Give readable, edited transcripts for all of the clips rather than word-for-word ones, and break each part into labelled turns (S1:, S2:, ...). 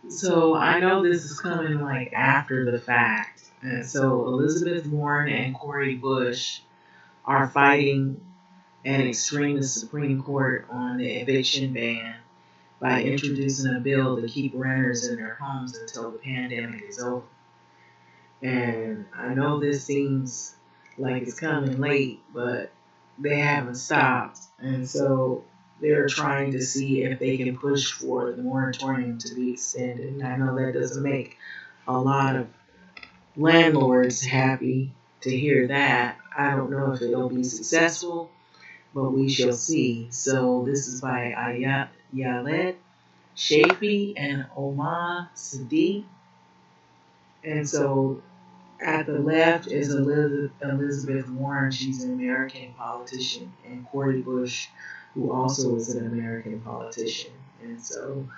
S1: So I know this is coming like after the fact. And so Elizabeth Warren and Cori Bush are fighting and extreme the Supreme Court on the eviction ban by introducing a bill to keep renters in their homes until the pandemic is over. And I know this seems like it's coming late, but they haven't stopped. And so they're trying to see if they can push for the moratorium to be extended. And I know that doesn't make a lot of landlords happy to hear that. I don't know if it'll be successful, but we shall see. So this is by Yalet Shafi and Omar Sadiq. And so at the left is Elizabeth Warren. She's an American politician, and Cori Bush, who also is an American politician. And so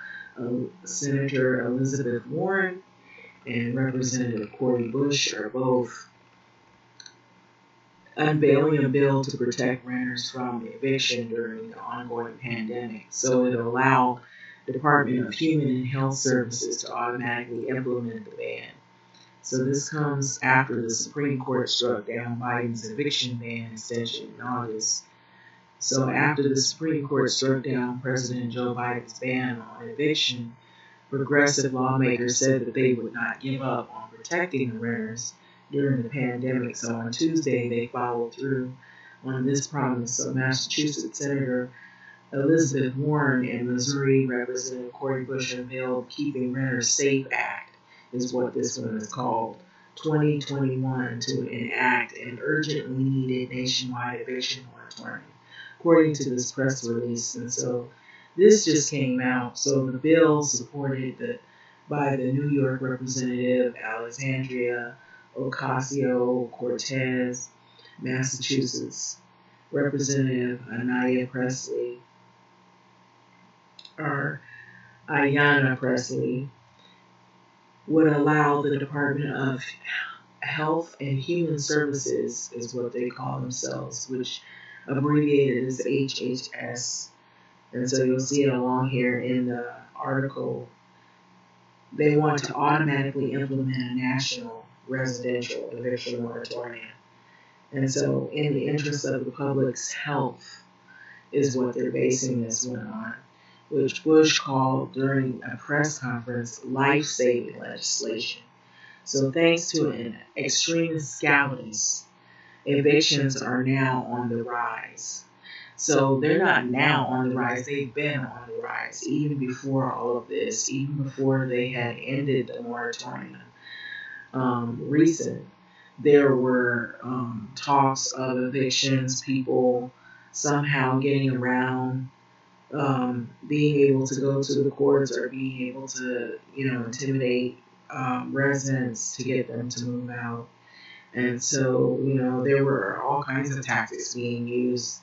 S1: Senator Elizabeth Warren and Representative Cori Bush are both unveiling a bill to protect renters from eviction during the ongoing pandemic. So it'll allow the Department of Human and Health Services to automatically implement the ban. So this comes after the Supreme Court struck down Biden's eviction ban extension in August. So after the Supreme Court struck down President Joe Biden's ban on eviction, progressive lawmakers said that they would not give up on protecting the renters during the pandemic. So on Tuesday, they followed through on this promise. So Massachusetts Senator Elizabeth Warren and Missouri Representative Cori Bush unveiled Keeping Renters Safe Act, is what this one is called, 2021, to enact an urgently needed nationwide eviction moratorium, according to this press release. And so this just came out. So the bill supported by the New York Representative Alexandria Ocasio-Cortez, Massachusetts Representative Anaya Presley, or Ayanna Presley, would allow the Department of Health and Human Services, is what they call themselves, which abbreviated is HHS. And so you'll see it along here in the article. They want to automatically implement a national residential eviction moratorium. And so in the interest of the public's health is what they're basing this one on, which Bush called during a press conference life-saving legislation. So thanks to an extremist scoutus, evictions are now on the rise. So they're not now on the rise, they've been on the rise even before all of this, even before they had ended the moratorium. Recent, there were talks of evictions, people somehow getting around being able to go to the courts or being able to, intimidate residents to get them to move out. And so, there were all kinds of tactics being used.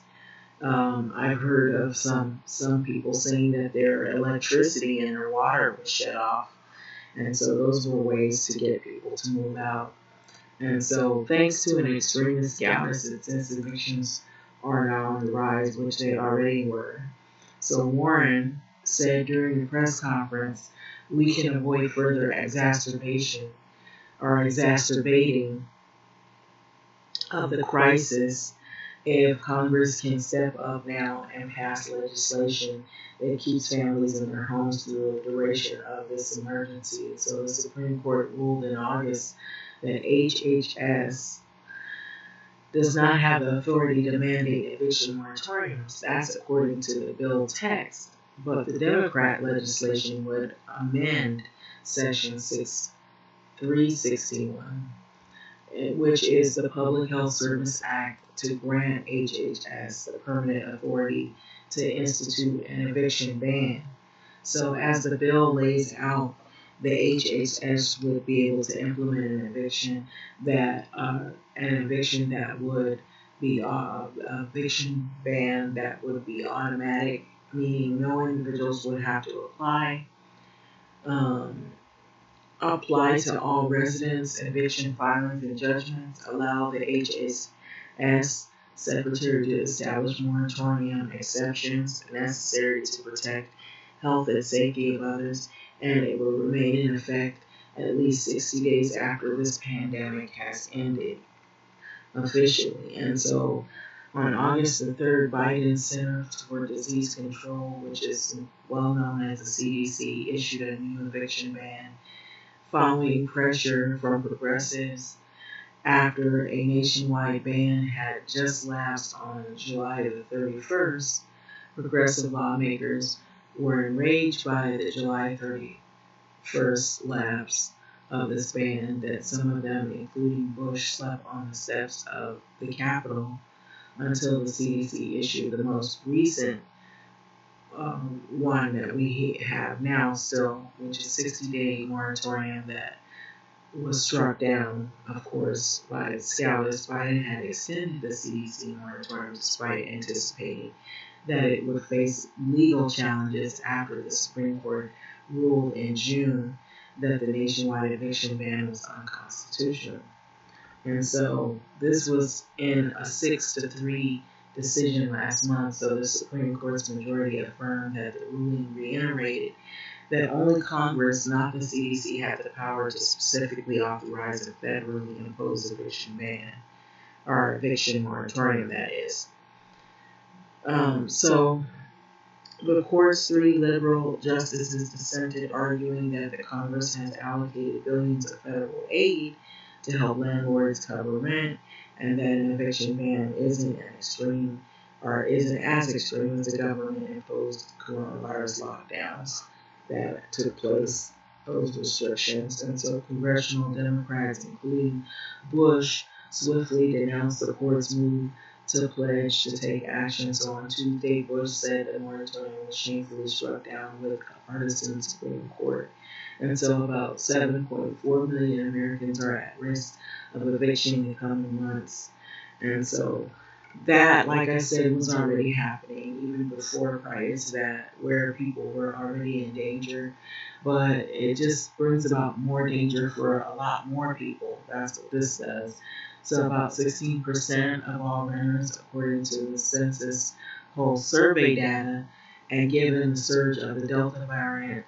S1: I've heard of some people saying that their electricity and their water was shut off. And so those were ways to get people to move out. And so thanks to an extremist scoutus, since evictions are now on the rise, which they already were. So Warren said during the press conference, we can avoid further exacerbating of the crisis if Congress can step up now and pass legislation that keeps families in their homes through the duration of this emergency. So the Supreme Court ruled in August that HHS does not have the authority to mandate eviction moratoriums. That's according to the bill text. But the Democrat legislation would amend Section 361, which is the Public Health Service Act, to grant HHS the permanent authority to institute an eviction ban. So as the bill lays out, the HHS would be able to implement an eviction that would be an eviction ban that would be automatic, meaning no individuals would have to apply to all residents, eviction filings and judgments, allow the HHS secretary to establish moratorium exceptions necessary to protect health and safety of others, and it will remain in effect at least 60 days after this pandemic has ended officially. And so on August the 3rd, Biden's Center for Disease Control, which is well known as the CDC, issued a new eviction ban following pressure from progressives after a nationwide ban had just lapsed on July the 31st. Progressive lawmakers were enraged by the July 31st lapse of this ban that some of them, including Bush, slept on the steps of the Capitol until the CDC issued the most recent one that we have now still, which is 60-day moratorium that was struck down, of course, by scholars. Biden had extended the CDC moratorium despite anticipating that it would face legal challenges after the Supreme Court ruled in June that the nationwide eviction ban was unconstitutional. And so this was in a 6-3 decision last month. So the Supreme Court's majority affirmed that the ruling reiterated that only Congress, not the CDC, had the power to specifically authorize a federally imposed eviction ban, or eviction moratorium, that is. So the court's 3 liberal justices dissented, arguing that the Congress has allocated billions of federal aid to help landlords cover rent, and that an eviction ban isn't as extreme as the government-imposed coronavirus lockdowns that took place, those restrictions. And so congressional Democrats, including Bush, swiftly denounced the court's move to pledge to take action. So on Tuesday, Bush said the moratorium was shamefully struck down with a partisan Supreme Court. And so about 7.4 million Americans are at risk of eviction in the coming months. And so that, like I said, was already happening even prior to that, where people were already in danger. But it just brings about more danger for a lot more people. That's what this does. So about 16% of all renters, according to the Census poll survey data, and given the surge of the Delta variant,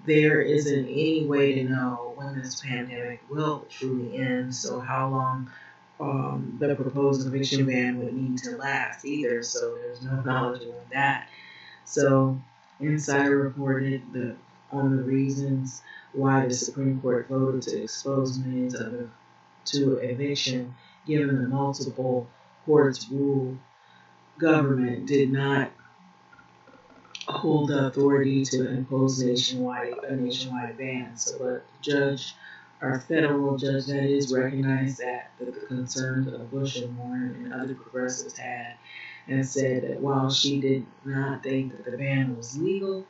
S1: there isn't any way to know when this pandemic will truly end. So how long the proposed eviction ban would need to last either. So there's no knowledge on that. So Insider reported on the reasons why the Supreme Court voted to expose millions to eviction, given the multiple courts ruled government did not hold the authority to impose a nationwide ban. So the judge, our federal judge, that is, recognized that the concerns of Bush and Warren and other progressives had, and said that while she did not think that the ban was legal,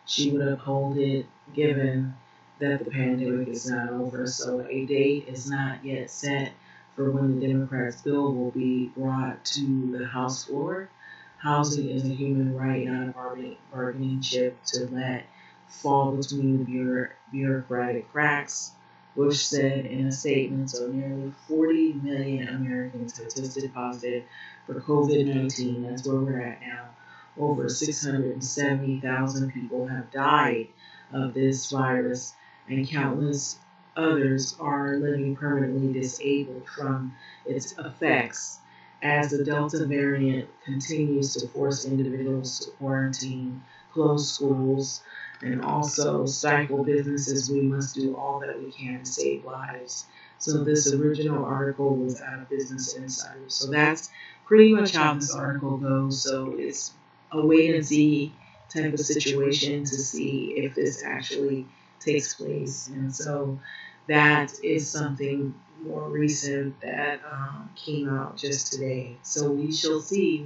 S1: she would uphold it given that the pandemic is not over. So a date is not yet set for when the Democrats' bill will be brought to the House floor. Housing is a human right, not a bargaining chip to let fall between the bureaucratic cracks, Bush said in a statement. So nearly 40 million Americans have tested positive for COVID-19. That's where we're at now. Over 670,000 people have died of this virus, and countless others are living permanently disabled from its effects as the Delta variant continues to force individuals to quarantine, close schools, and also stifle businesses. We must do all that we can to save lives. So this original article was out of Business Insider. So that's pretty much how this article goes. So it's a wait and see type of situation to see if this actually takes place. And so that is something more recent that came out just today. So we shall see.